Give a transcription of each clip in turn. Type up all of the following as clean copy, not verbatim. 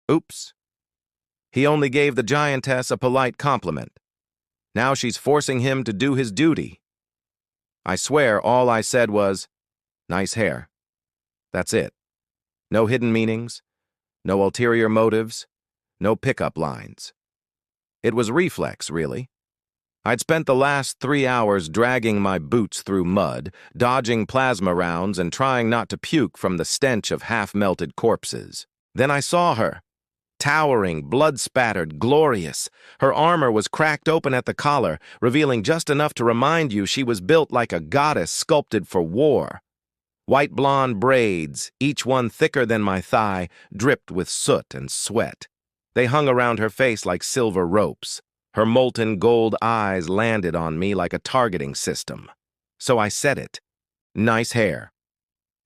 Oops. He only gave the giantess a polite compliment. Now she's forcing him to do his duty. I swear all I said was, "Nice hair." That's it. No hidden meanings, no ulterior motives, no pickup lines. It was reflex, really. I'd spent the last 3 hours dragging my boots through mud, dodging plasma rounds and trying not to puke from the stench of half-melted corpses. Then I saw her. Towering, blood-spattered, glorious. Her armor was cracked open at the collar, revealing just enough to remind you she was built like a goddess sculpted for war. White blonde braids, each one thicker than my thigh, dripped with soot and sweat. They hung around her face like silver ropes. Her molten gold eyes landed on me like a targeting system. So I said it. Nice hair.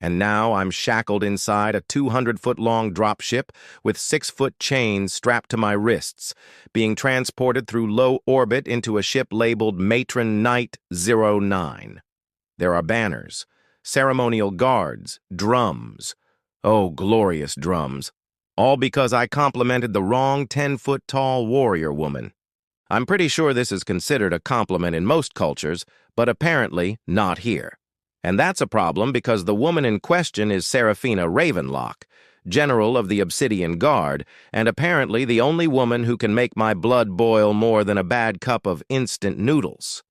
And now I'm shackled inside a 200-foot-long dropship with 6-foot chains strapped to my wrists, being transported through low orbit into a ship labeled Matron Knight 09. There are banners, ceremonial guards, drums. Oh, glorious drums. All because I complimented the wrong 10-foot-tall warrior woman. I'm pretty sure this is considered a compliment in most cultures, but apparently not here. And that's a problem because the woman in question is Seraphina Ravenlock, general of the Obsidian Guard, and apparently the only woman who can make my blood boil more than a bad cup of instant noodles.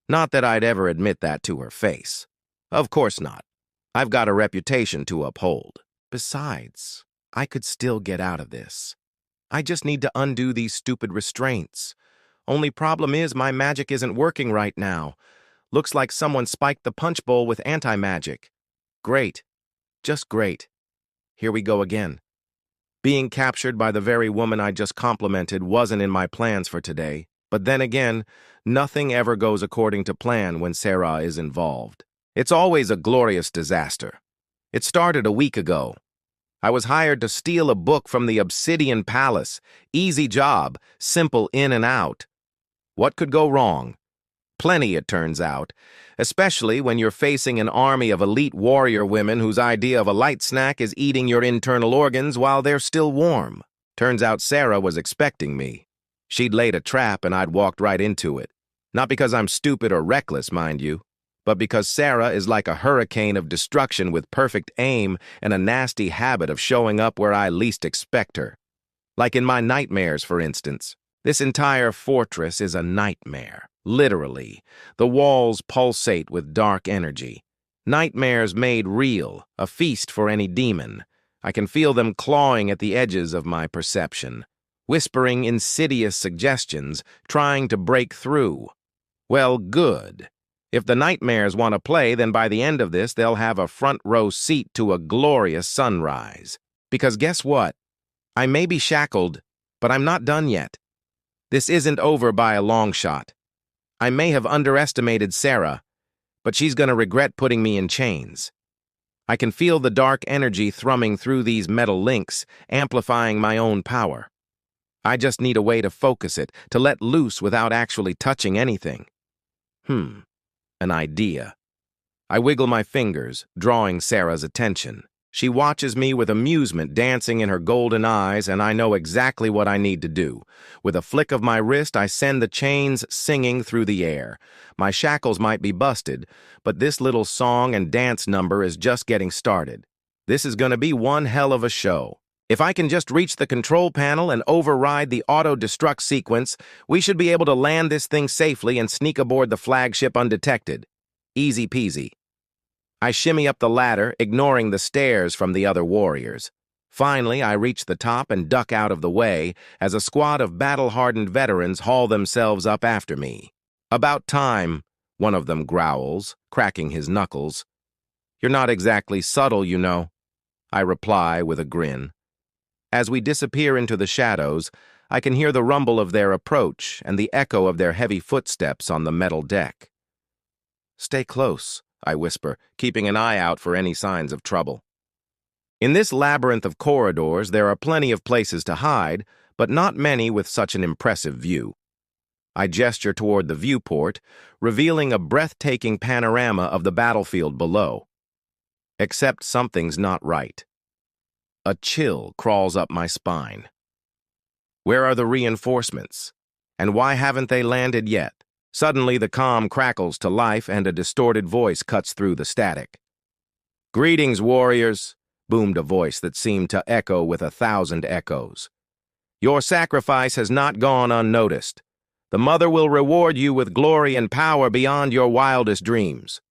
Not that I'd ever admit that to her face. Of course not. I've got a reputation to uphold. Besides, I could still get out of this. I just need to undo these stupid restraints. Only problem is my magic isn't working right now. Looks like someone spiked the punch bowl with anti-magic. Great. Just great. Here we go again. Being captured by the very woman I just complimented wasn't in my plans for today, but then again, nothing ever goes according to plan when Sarah is involved. It's always a glorious disaster. It started a week ago. I was hired to steal a book from the Obsidian Palace. Easy job, simple in and out. What could go wrong? Plenty, it turns out, especially when you're facing an army of elite warrior women whose idea of a light snack is eating your internal organs while they're still warm. Turns out Sarah was expecting me. She'd laid a trap and I'd walked right into it. Not because I'm stupid or reckless, mind you, but because Sarah is like a hurricane of destruction with perfect aim and a nasty habit of showing up where I least expect her. Like in my nightmares, for instance. This entire fortress is a nightmare. Literally, the walls pulsate with dark energy. Nightmares made real, a feast for any demon. I can feel them clawing at the edges of my perception, whispering insidious suggestions, trying to break through. Well, good. If the nightmares want to play, then by the end of this, they'll have a front row seat to a glorious sunrise. Because guess what? I may be shackled, but I'm not done yet. This isn't over by a long shot. I may have underestimated Sarah, but she's going to regret putting me in chains. I can feel the dark energy thrumming through these metal links, amplifying my own power. I just need a way to focus it, to let loose without actually touching anything. An idea. I wiggle my fingers, drawing Sarah's attention. She watches me with amusement dancing in her golden eyes, and I know exactly what I need to do. With a flick of my wrist, I send the chains singing through the air. My shackles might be busted, but this little song and dance number is just getting started. This is going to be one hell of a show. If I can just reach the control panel and override the auto-destruct sequence, we should be able to land this thing safely and sneak aboard the flagship undetected. Easy peasy. I shimmy up the ladder, ignoring the stares from the other warriors. Finally, I reach the top and duck out of the way as a squad of battle-hardened veterans haul themselves up after me. "About time," one of them growls, cracking his knuckles. "You're not exactly subtle, you know," I reply with a grin. As we disappear into the shadows, I can hear the rumble of their approach and the echo of their heavy footsteps on the metal deck. "Stay close," I whisper, keeping an eye out for any signs of trouble. In this labyrinth of corridors, there are plenty of places to hide, but not many with such an impressive view. I gesture toward the viewport, revealing a breathtaking panorama of the battlefield below. Except something's not right. A chill crawls up my spine. Where are the reinforcements? And why haven't they landed yet? Suddenly, the comm crackles to life and a distorted voice cuts through the static. "Greetings, warriors," boomed a voice that seemed to echo with 1,000 echoes. "Your sacrifice has not gone unnoticed. The Mother will reward you with glory and power beyond your wildest dreams."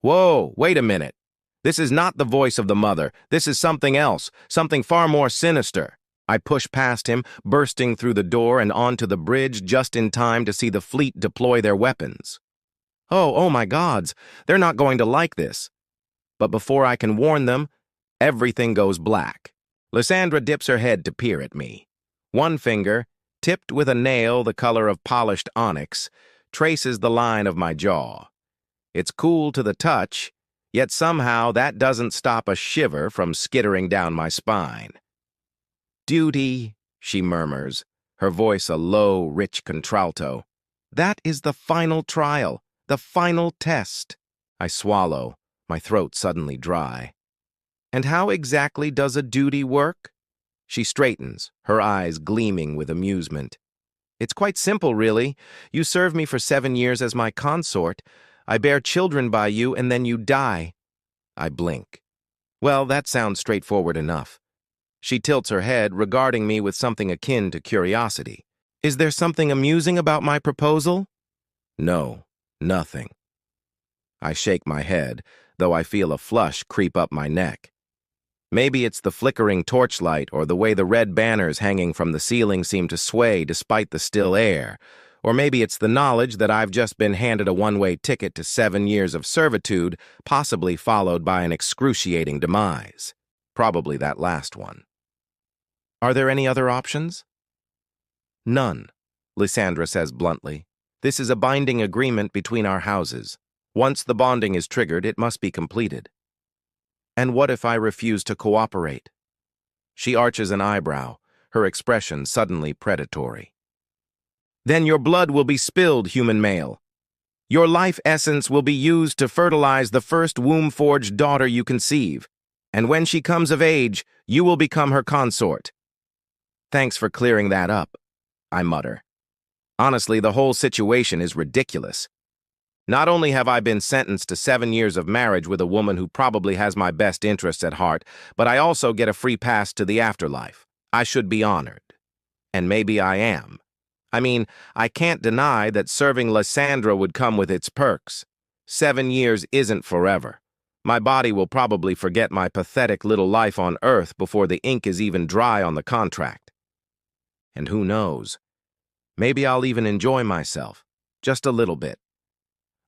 Whoa, wait a minute. This is not the voice of the Mother. This is something else, something far more sinister. I push past him, bursting through the door and onto the bridge just in time to see the fleet deploy their weapons. Oh my gods, they're not going to like this. But before I can warn them, everything goes black. Lysandra dips her head to peer at me. One finger, tipped with a nail the color of polished onyx, traces the line of my jaw. It's cool to the touch, yet somehow that doesn't stop a shiver from skittering down my spine. "Duty," she murmurs, her voice a low, rich contralto. "That is the final trial, the final test." I swallow, my throat suddenly dry. "And how exactly does a duty work?" She straightens, her eyes gleaming with amusement. "It's quite simple, really. You serve me for 7 years as my consort. I bear children by you, and then you die." I blink. Well, that sounds straightforward enough. She tilts her head, regarding me with something akin to curiosity. "Is there something amusing about my proposal?" "No, nothing." I shake my head, though I feel a flush creep up my neck. Maybe it's the flickering torchlight or the way the red banners hanging from the ceiling seem to sway despite the still air. Or maybe it's the knowledge that I've just been handed a one-way ticket to 7 years of servitude, possibly followed by an excruciating demise. Probably that last one. "Are there any other options?" "None," Lysandra says bluntly. "This is a binding agreement between our houses. Once the bonding is triggered, it must be completed." "And what if I refuse to cooperate?" She arches an eyebrow, her expression suddenly predatory. "Then your blood will be spilled, human male. Your life essence will be used to fertilize the first womb-forged daughter you conceive, and when she comes of age, you will become her consort." "Thanks for clearing that up," I mutter. Honestly, the whole situation is ridiculous. Not only have I been sentenced to 7 years of marriage with a woman who probably has my best interests at heart, but I also get a free pass to the afterlife. I should be honored. And maybe I am. I mean, I can't deny that serving Lysandra would come with its perks. 7 years isn't forever. My body will probably forget my pathetic little life on Earth before the ink is even dry on the contract. And who knows? Maybe I'll even enjoy myself, just a little bit.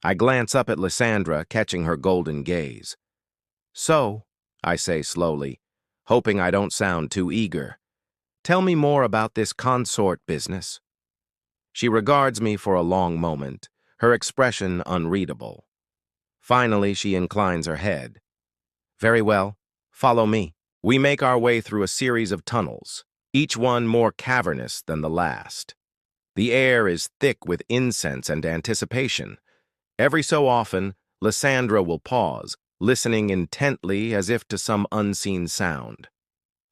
I glance up at Lysandra, catching her golden gaze. "So," I say slowly, hoping I don't sound too eager, "tell me more about this consort business." She regards me for a long moment, her expression unreadable. Finally, she inclines her head. "Very well, follow me." We make our way through a series of tunnels, each one more cavernous than the last. The air is thick with incense and anticipation. Every so often, Lysandra will pause, listening intently as if to some unseen sound.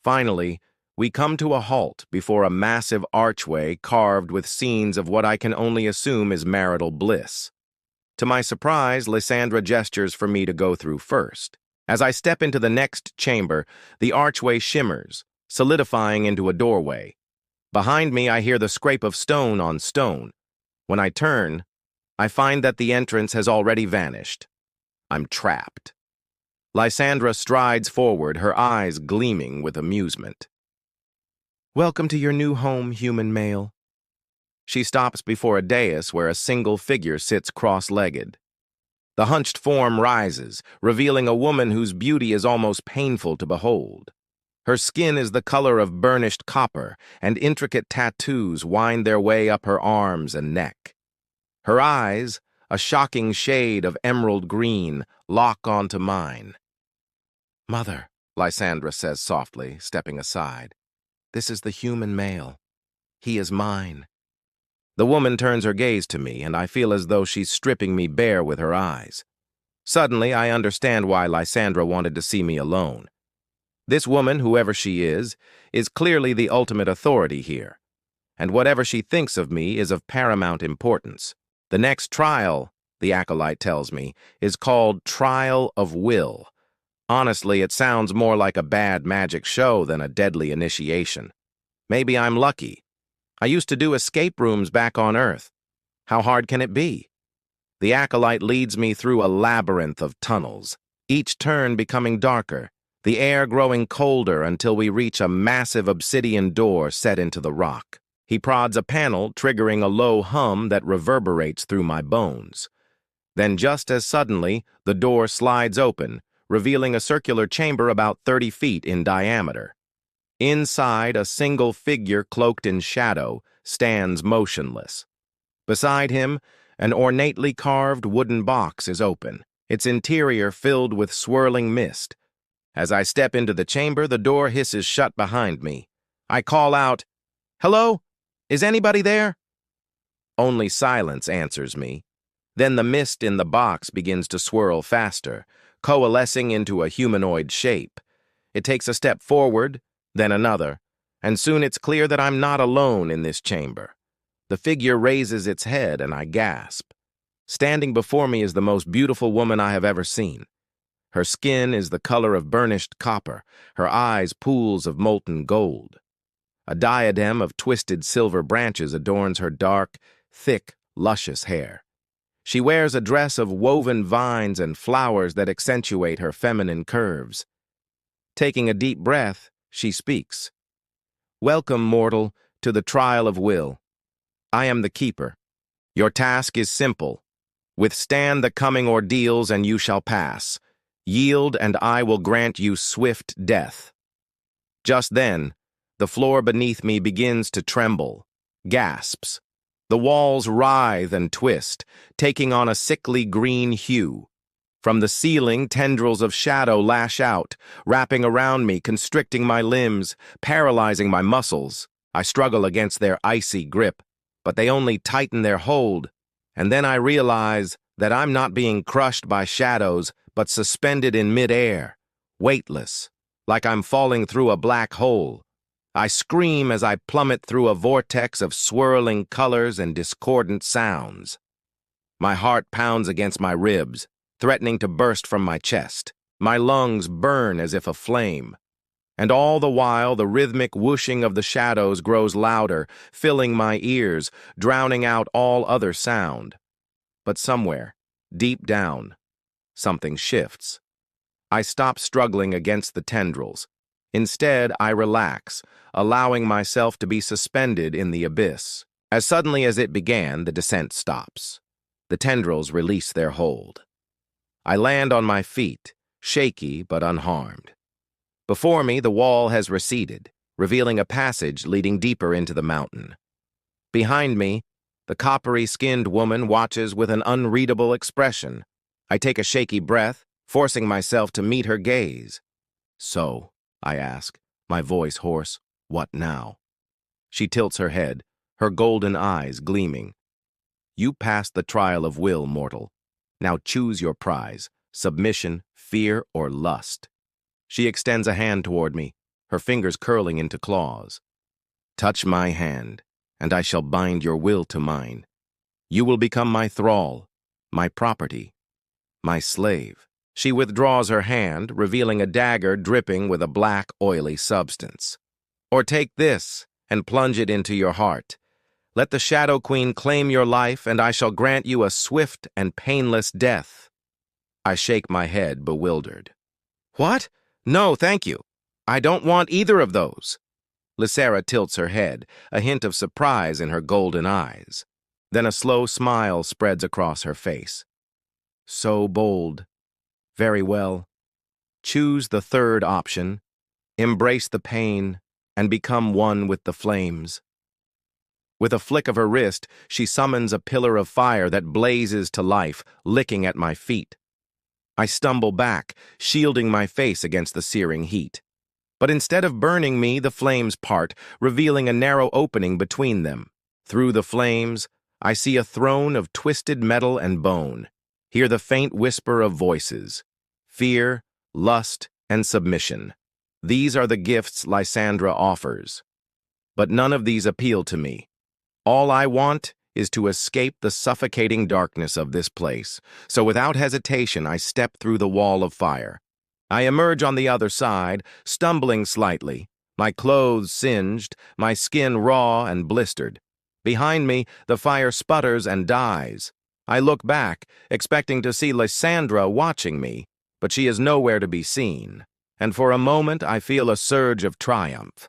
Finally, we come to a halt before a massive archway carved with scenes of what I can only assume is marital bliss. To my surprise, Lysandra gestures for me to go through first. As I step into the next chamber, the archway shimmers, solidifying into a doorway. Behind me, I hear the scrape of stone on stone. When I turn, I find that the entrance has already vanished. I'm trapped. Lysandra strides forward, her eyes gleaming with amusement. "Welcome to your new home, human male." She stops before a dais where a single figure sits cross-legged. The hunched form rises, revealing a woman whose beauty is almost painful to behold. Her skin is the color of burnished copper, and intricate tattoos wind their way up her arms and neck. Her eyes, a shocking shade of emerald green, lock onto mine. "Mother," Lysandra says softly, stepping aside, "this is the human male. He is mine." The woman turns her gaze to me, and I feel as though she's stripping me bare with her eyes. Suddenly, I understand why Lysandra wanted to see me alone. This woman, whoever she is clearly the ultimate authority here. and whatever she thinks of me is of paramount importance. The next trial, the acolyte tells me, is called Trial of Will. Honestly, it sounds more like a bad magic show than a deadly initiation. Maybe I'm lucky. I used to do escape rooms back on Earth. How hard can it be? The acolyte leads me through a labyrinth of tunnels, each turn becoming darker, the air growing colder until we reach a massive obsidian door set into the rock. He prods a panel, triggering a low hum that reverberates through my bones. Then just as suddenly, the door slides open, revealing a circular chamber about 30 feet in diameter. Inside, a single figure cloaked in shadow stands motionless. Beside him, an ornately carved wooden box is open, its interior filled with swirling mist. As I step into the chamber, the door hisses shut behind me. I call out, "Hello? Is anybody there?" Only silence answers me. Then the mist in the box begins to swirl faster, coalescing into a humanoid shape. It takes a step forward, then another, and soon it's clear that I'm not alone in this chamber. The figure raises its head and I gasp. Standing before me is the most beautiful woman I have ever seen. Her skin is the color of burnished copper, her eyes pools of molten gold. A diadem of twisted silver branches adorns her dark, thick, luscious hair. She wears a dress of woven vines and flowers that accentuate her feminine curves. Taking a deep breath, she speaks. "Welcome, mortal, to the trial of will. I am the keeper. Your task is simple. Withstand the coming ordeals and you shall pass. Yield and I will grant you swift death." Just then, the floor beneath me begins to tremble, gasps. The walls writhe and twist, taking on a sickly green hue. From the ceiling, tendrils of shadow lash out, wrapping around me, constricting my limbs, paralyzing my muscles. I struggle against their icy grip, but they only tighten their hold. And then I realize that I'm not being crushed by shadows, but suspended in midair, weightless, like I'm falling through a black hole. I scream as I plummet through a vortex of swirling colors and discordant sounds. My heart pounds against my ribs, threatening to burst from my chest. My lungs burn as if aflame. And all the while, the rhythmic whooshing of the shadows grows louder, filling my ears, drowning out all other sound. But somewhere, deep down, something shifts. I stop struggling against the tendrils. Instead, I relax, allowing myself to be suspended in the abyss. As suddenly as it began, the descent stops. The tendrils release their hold. I land on my feet, shaky but unharmed. Before me, the wall has receded, revealing a passage leading deeper into the mountain. Behind me, the coppery-skinned woman watches with an unreadable expression. I take a shaky breath, forcing myself to meet her gaze. "So," I ask, my voice hoarse, "what now?" She tilts her head, her golden eyes gleaming. "You passed the trial of will, mortal. Now choose your prize, submission, fear, or lust." She extends a hand toward me, her fingers curling into claws. "Touch my hand, and I shall bind your will to mine. You will become my thrall, my property, my slave." She withdraws her hand, revealing a dagger dripping with a black, oily substance. "Or take this, and plunge it into your heart. Let the Shadow Queen claim your life, and I shall grant you a swift and painless death." I shake my head, bewildered. "What? No, thank you. I don't want either of those." Lysera tilts her head, a hint of surprise in her golden eyes. Then a slow smile spreads across her face. "So bold. Very well. Choose the third option. Embrace the pain and become one with the flames." With a flick of her wrist, she summons a pillar of fire that blazes to life, licking at my feet. I stumble back, shielding my face against the searing heat. But instead of burning me, the flames part, revealing a narrow opening between them. Through the flames, I see a throne of twisted metal and bone. Hear the faint whisper of voices. Fear, lust, and submission. These are the gifts Lysandra offers. But none of these appeal to me. All I want is to escape the suffocating darkness of this place, so without hesitation I step through the wall of fire. I emerge on the other side, stumbling slightly, my clothes singed, my skin raw and blistered. Behind me, the fire sputters and dies. I look back, expecting to see Lysandra watching me, but she is nowhere to be seen, and for a moment I feel a surge of triumph.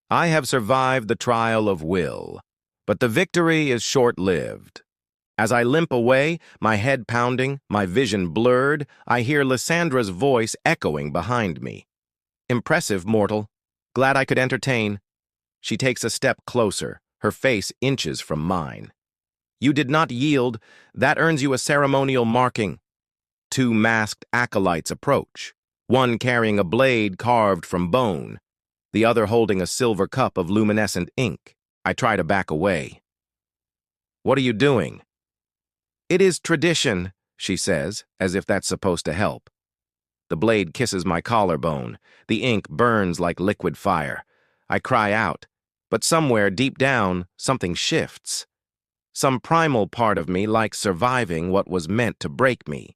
I have survived the trial of will, but the victory is short-lived. As I limp away, my head pounding, my vision blurred, I hear Lysandra's voice echoing behind me. "Impressive, mortal. Glad I could entertain." She takes a step closer, her face inches from mine. "You did not yield. That earns you a ceremonial marking." Two masked acolytes approach, one carrying a blade carved from bone, the other holding a silver cup of luminescent ink. I try to back away. "What are you doing?" "It is tradition," she says, as if that's supposed to help. The blade kisses my collarbone. The ink burns like liquid fire. I cry out, but somewhere deep down, something shifts. Some primal part of me likes surviving what was meant to break me.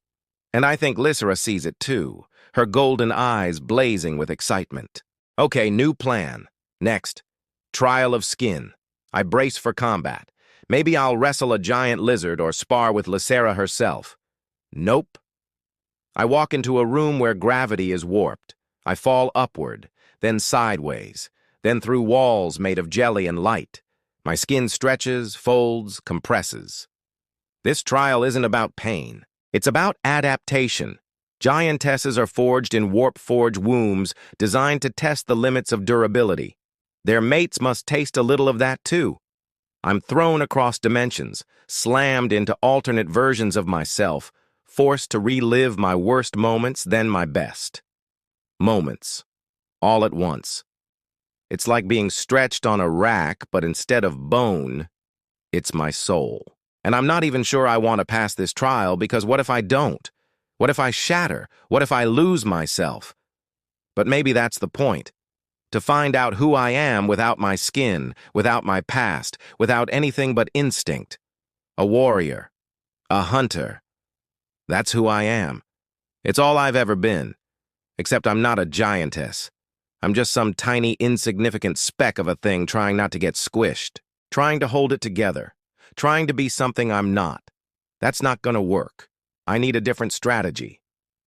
And I think Lysera sees it too, her golden eyes blazing with excitement. Okay, new plan. Next, trial of skin. I brace for combat. Maybe I'll wrestle a giant lizard or spar with Lysera herself. Nope. I walk into a room where gravity is warped. I fall upward, then sideways, then through walls made of jelly and light. My skin stretches, folds, compresses. This trial isn't about pain. It's about adaptation. Giantesses are forged in warp-forge wombs designed to test the limits of durability. Their mates must taste a little of that too. I'm thrown across dimensions, slammed into alternate versions of myself, forced to relive my worst moments, then my best. Moments. All at once. It's like being stretched on a rack, but instead of bone, it's my soul. And I'm not even sure I want to pass this trial, because what if I don't? What if I shatter? What if I lose myself? But maybe that's the point. To find out who I am without my skin, without my past, without anything but instinct. A warrior. A hunter. That's who I am. It's all I've ever been. Except I'm not a giantess. I'm just some tiny, insignificant speck of a thing trying not to get squished, trying to hold it together, trying to be something I'm not. That's not gonna work. I need a different strategy.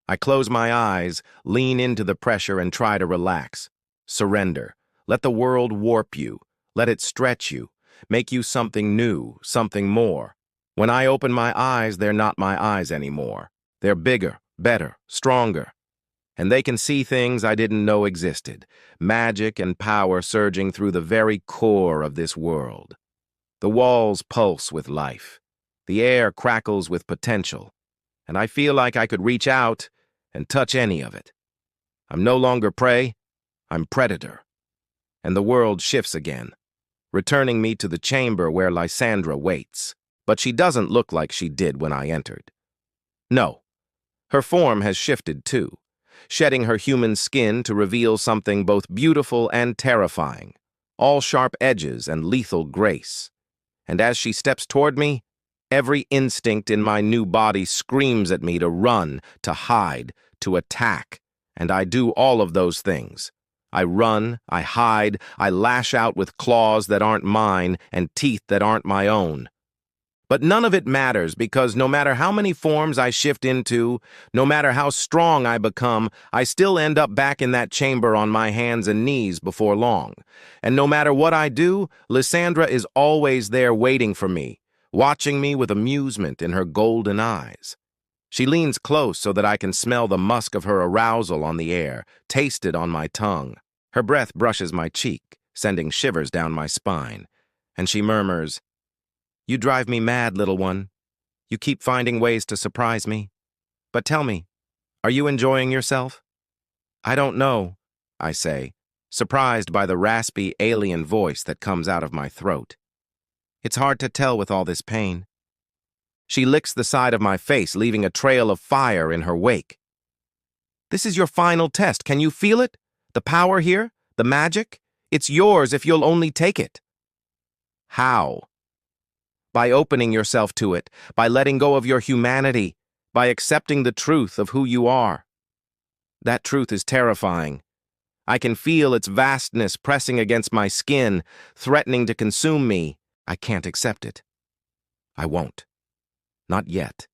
I close my eyes, lean into the pressure, and try to relax. Surrender. Let the world warp you. Let it stretch you. Make you something new, something more. When I open my eyes, they're not my eyes anymore. They're bigger, better, stronger. And they can see things I didn't know existed. Magic and power surging through the very core of this world. The walls pulse with life. The air crackles with potential. And I feel like I could reach out and touch any of it. I'm no longer prey. I'm predator. And the world shifts again, returning me to the chamber where Lysandra waits. But she doesn't look like she did when I entered. No, her form has shifted too, shedding her human skin to reveal something both beautiful and terrifying, all sharp edges and lethal grace. And as she steps toward me, every instinct in my new body screams at me to run, to hide, to attack, and I do all of those things. I run, I hide, I lash out with claws that aren't mine and teeth that aren't my own. But none of it matters, because no matter how many forms I shift into, no matter how strong I become, I still end up back in that chamber on my hands and knees before long. And no matter what I do, Lysandra is always there waiting for me, watching me with amusement in her golden eyes. She leans close so that I can smell the musk of her arousal on the air, taste it on my tongue. Her breath brushes my cheek, sending shivers down my spine, and she murmurs, "You drive me mad, little one. You keep finding ways to surprise me. But tell me, are you enjoying yourself?" "I don't know," I say, surprised by the raspy alien voice that comes out of my throat. "It's hard to tell with all this pain." She licks the side of my face, leaving a trail of fire in her wake. "This is your final test. Can you feel it? The power here? The magic? It's yours if you'll only take it. How? By opening yourself to it, by letting go of your humanity, by accepting the truth of who you are. That truth is terrifying. I can feel its vastness pressing against my skin, threatening to consume me. I can't accept it. I won't. Not yet.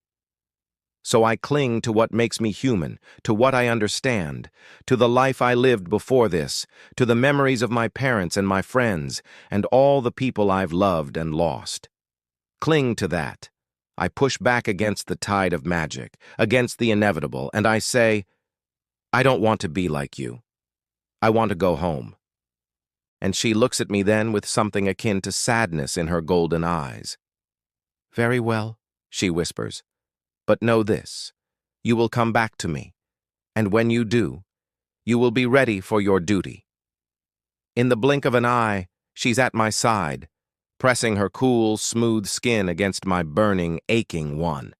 So I cling to what makes me human, to what I understand, to the life I lived before this, to the memories of my parents and my friends, and all the people I've loved and lost. Cling to that. I push back against the tide of magic, against the inevitable, and I say, I don't want to be like you. I want to go home. And she looks at me then with something akin to sadness in her golden eyes. Very well, she whispers. But know this, you will come back to me, and when you do, you will be ready for your duty. In the blink of an eye, she's at my side, pressing her cool, smooth skin against my burning, aching one.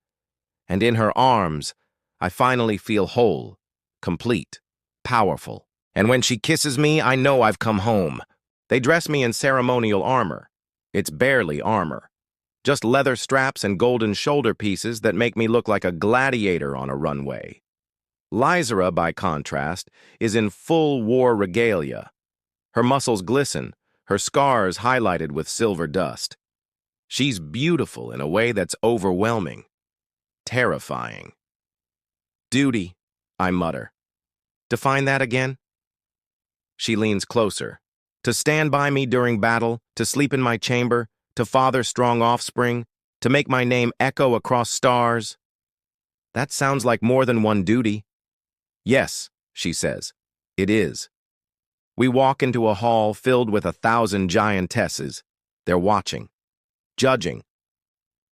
And in her arms, I finally feel whole, complete, powerful. And when she kisses me, I know I've come home. They dress me in ceremonial armor. It's barely armor. Just leather straps and golden shoulder pieces that make me look like a gladiator on a runway. Lysera, by contrast, is in full war regalia. Her muscles glisten, her scars highlighted with silver dust. She's beautiful in a way that's overwhelming, terrifying. Duty, I mutter. Define that again? She leans closer. To stand by me during battle, to sleep in my chamber, to father strong offspring, to make my name echo across stars. That sounds like more than one duty. Yes, she says, it is. We walk into a hall filled with 1,000 giantesses. They're watching, judging.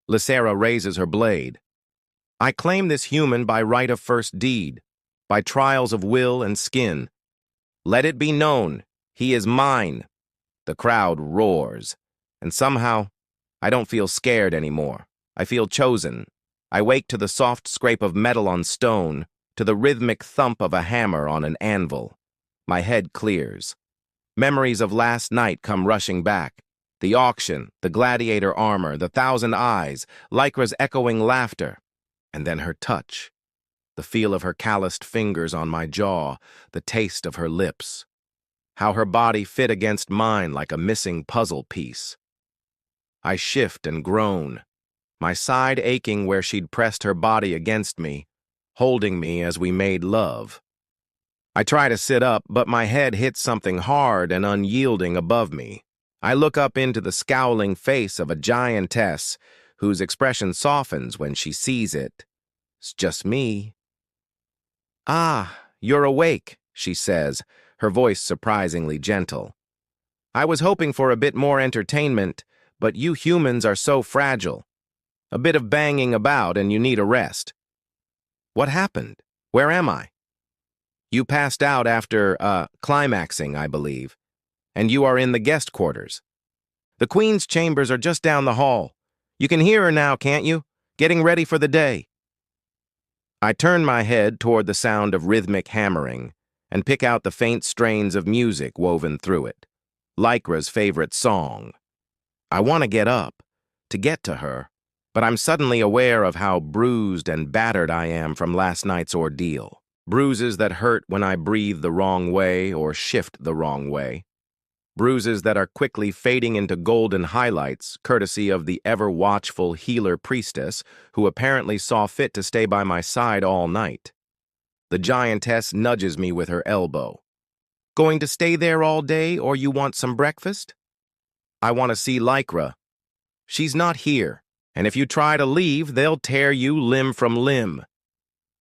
Lysera raises her blade. I claim this human by right of first deed, by trials of will and skin. Let it be known, he is mine. The crowd roars. And somehow, I don't feel scared anymore. I feel chosen. I wake to the soft scrape of metal on stone, to the rhythmic thump of a hammer on an anvil. My head clears. Memories of last night come rushing back. The auction, the gladiator armor, the 1,000 eyes, Lycra's echoing laughter. And then her touch. The feel of her calloused fingers on my jaw, the taste of her lips. How her body fit against mine like a missing puzzle piece. I shift and groan, my side aching where she'd pressed her body against me, holding me as we made love. I try to sit up, but my head hits something hard and unyielding above me. I look up into the scowling face of a giantess, whose expression softens when she sees it. It's just me. Ah, you're awake, she says, her voice surprisingly gentle. I was hoping for a bit more entertainment, but you humans are so fragile. A bit of banging about and you need a rest. What happened? Where am I? You passed out after, climaxing, I believe, and you are in the guest quarters. The Queen's chambers are just down the hall. You can hear her now, can't you? Getting ready for the day. I turn my head toward the sound of rhythmic hammering and pick out the faint strains of music woven through it. Lycra's favorite song. I want to get up, to get to her, but I'm suddenly aware of how bruised and battered I am from last night's ordeal. Bruises that hurt when I breathe the wrong way or shift the wrong way. Bruises that are quickly fading into golden highlights, courtesy of the ever-watchful healer priestess, who apparently saw fit to stay by my side all night. The giantess nudges me with her elbow. Going to stay there all day, or you want some breakfast? I want to see Lycra. She's not here, and if you try to leave, they'll tear you limb from limb.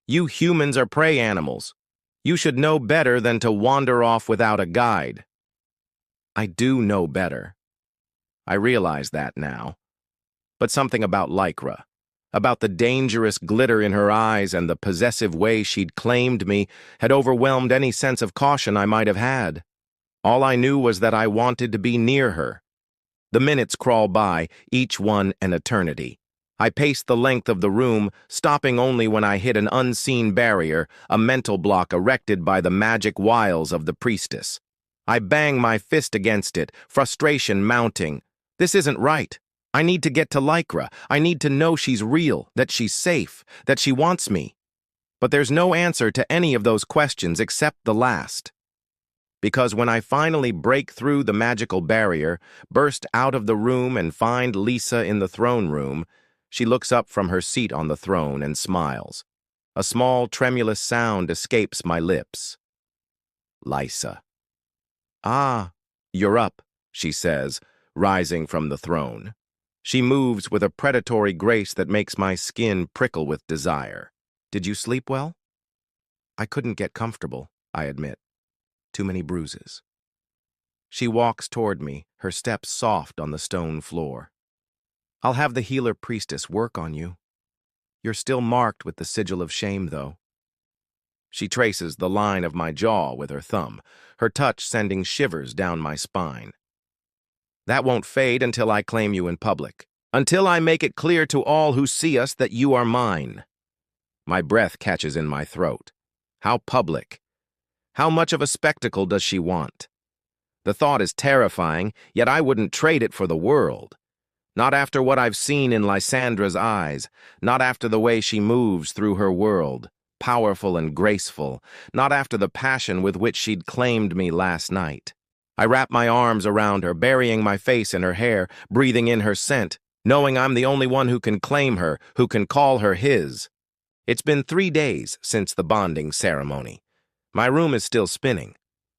You humans are prey animals. You should know better than to wander off without a guide. I do know better. I realize that now. But something about Lycra, about the dangerous glitter in her eyes and the possessive way she'd claimed me, had overwhelmed any sense of caution I might have had. All I knew was that I wanted to be near her. The minutes crawl by, each one an eternity. I paced the length of the room, stopping only when I hit an unseen barrier, a mental block erected by the magic wiles of the priestess. I bang my fist against it, frustration mounting. This isn't right. I need to get to Lycra. I need to know she's real, that she's safe, that she wants me. But there's no answer to any of those questions except the last. Because when I finally break through the magical barrier, burst out of the room and find Lisa in the throne room, she looks up from her seat on the throne and smiles. A small, tremulous sound escapes my lips. Lisa. "Ah, you're up," she says, rising from the throne. She moves with a predatory grace that makes my skin prickle with desire. "Did you sleep well?" "I couldn't get comfortable," I admit. "Too many bruises." She walks toward me, her steps soft on the stone floor. "I'll have the healer priestess work on you. You're still marked with the sigil of shame, though." She traces the line of my jaw with her thumb, her touch sending shivers down my spine. "That won't fade until I claim you in public, until I make it clear to all who see us that you are mine." My breath catches in my throat. How public? How much of a spectacle does she want? The thought is terrifying, yet I wouldn't trade it for the world. Not after what I've seen in Lysandra's eyes, not after the way she moves through her world, powerful and graceful, not after the passion with which she'd claimed me last night. I wrap my arms around her, burying my face in her hair, breathing in her scent, knowing I'm the only one who can claim her, who can call her his. It's been 3 days since the bonding ceremony. My room is still spinning.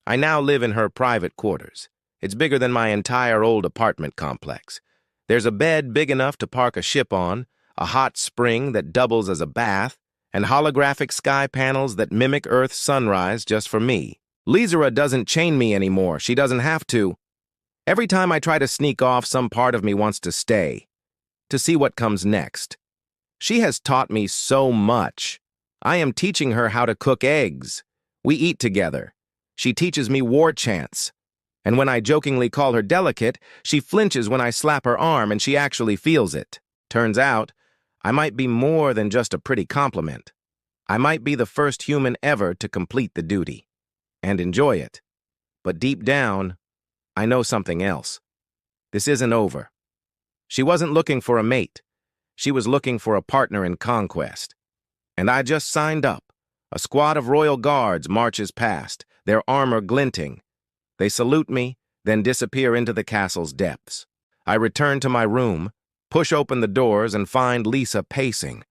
I now live in her private quarters. It's bigger than my entire old apartment complex. There's a bed big enough to park a ship on, a hot spring that doubles as a bath, and holographic sky panels that mimic Earth's sunrise just for me. Lizera doesn't chain me anymore. She doesn't have to. Every time I try to sneak off, some part of me wants to stay, to see what comes next. She has taught me so much. I am teaching her how to cook eggs. We eat together. She teaches me war chants. And when I jokingly call her delicate, she flinches when I slap her arm and she actually feels it. Turns out, I might be more than just a pretty compliment. I might be the first human ever to complete the duty and enjoy it. But deep down, I know something else. This isn't over. She wasn't looking for a mate. She was looking for a partner in conquest. And I just signed up. A squad of royal guards marches past, their armor glinting. They salute me, then disappear into the castle's depths. I return to my room, push open the doors, and find Lisa pacing.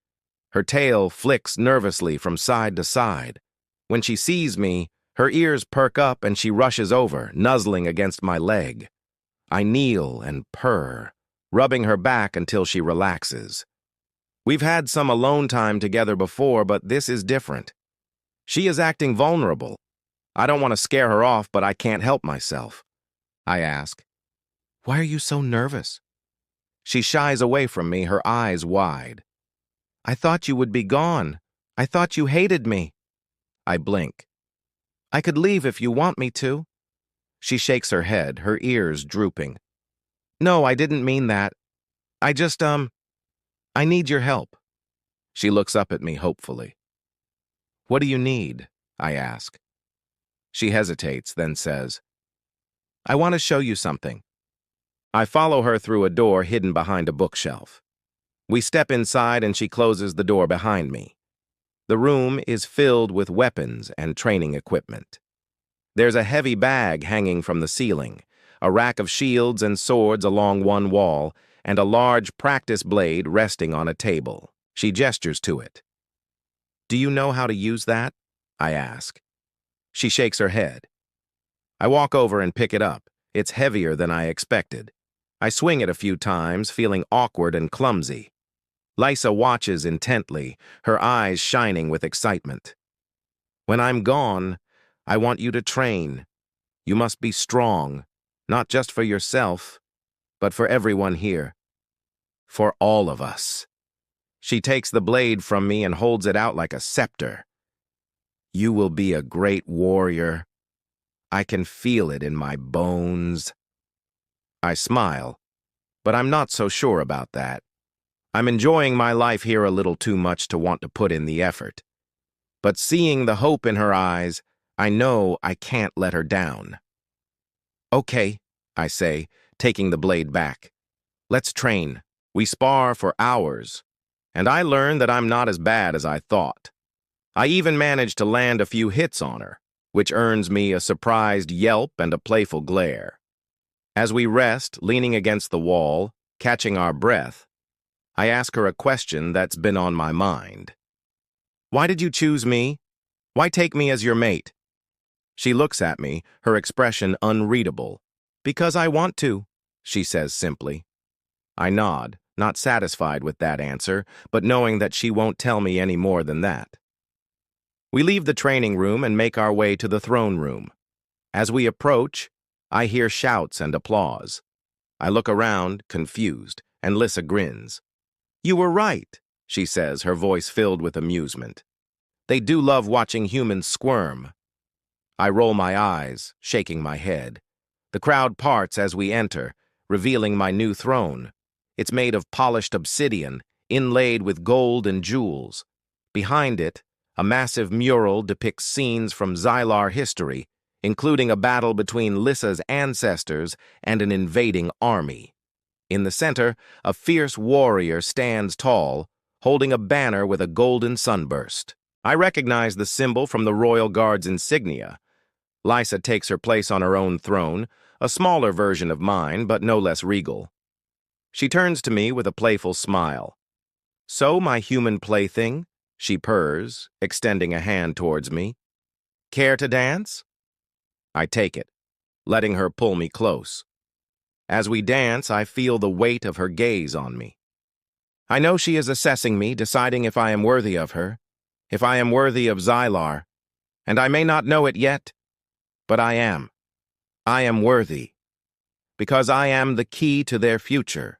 Her tail flicks nervously from side to side. When she sees me, her ears perk up and she rushes over, nuzzling against my leg. I kneel and purr, rubbing her back until she relaxes. We've had some alone time together before, but this is different. She is acting vulnerable. I don't want to scare her off, but I can't help myself. I ask, "Why are you so nervous?" She shies away from me, her eyes wide. "I thought you would be gone. I thought you hated me." I blink. "I could leave if you want me to." She shakes her head, her ears drooping. "No, I didn't mean that. I just, I need your help." She looks up at me hopefully. "What do you need?" I ask. She hesitates, then says, "I want to show you something." I follow her through a door hidden behind a bookshelf. We step inside and she closes the door behind me. The room is filled with weapons and training equipment. There's a heavy bag hanging from the ceiling, a rack of shields and swords along one wall, and a large practice blade resting on a table. She gestures to it. "Do you know how to use that?" I ask. She shakes her head. I walk over and pick it up. It's heavier than I expected. I swing it a few times, feeling awkward and clumsy. Lisa watches intently, her eyes shining with excitement. "When I'm gone, I want you to train. You must be strong, not just for yourself, but for everyone here. For all of us." She takes the blade from me and holds it out like a scepter. "You will be a great warrior. I can feel it in my bones." I smile, but I'm not so sure about that. I'm enjoying my life here a little too much to want to put in the effort. But seeing the hope in her eyes, I know I can't let her down. Okay, I say, taking the blade back. Let's train. We spar for hours, and I learn that I'm not as bad as I thought. I even manage to land a few hits on her, which earns me a surprised yelp and a playful glare. As we rest, leaning against the wall, catching our breath, I ask her a question that's been on my mind. Why did you choose me? Why take me as your mate? She looks at me, her expression unreadable. Because I want to, she says simply. I nod, not satisfied with that answer, but knowing that she won't tell me any more than that. We leave the training room and make our way to the throne room. As we approach, I hear shouts and applause. I look around, confused, and Lissa grins. You were right, she says, her voice filled with amusement. They do love watching humans squirm. I roll my eyes, shaking my head. The crowd parts as we enter, revealing my new throne. It's made of polished obsidian, inlaid with gold and jewels. Behind it, a massive mural depicts scenes from Xylar history, including a battle between Lissa's ancestors and an invading army. In the center, a fierce warrior stands tall, holding a banner with a golden sunburst. I recognize the symbol from the Royal Guard's insignia. Lysa takes her place on her own throne, a smaller version of mine, but no less regal. She turns to me with a playful smile. So, my human plaything, she purrs, extending a hand towards me. Care to dance? I take it, letting her pull me close. As we dance, I feel the weight of her gaze on me. I know she is assessing me, deciding if I am worthy of her, if I am worthy of Xylar, and I may not know it yet, but I am. I am worthy, because I am the key to their future.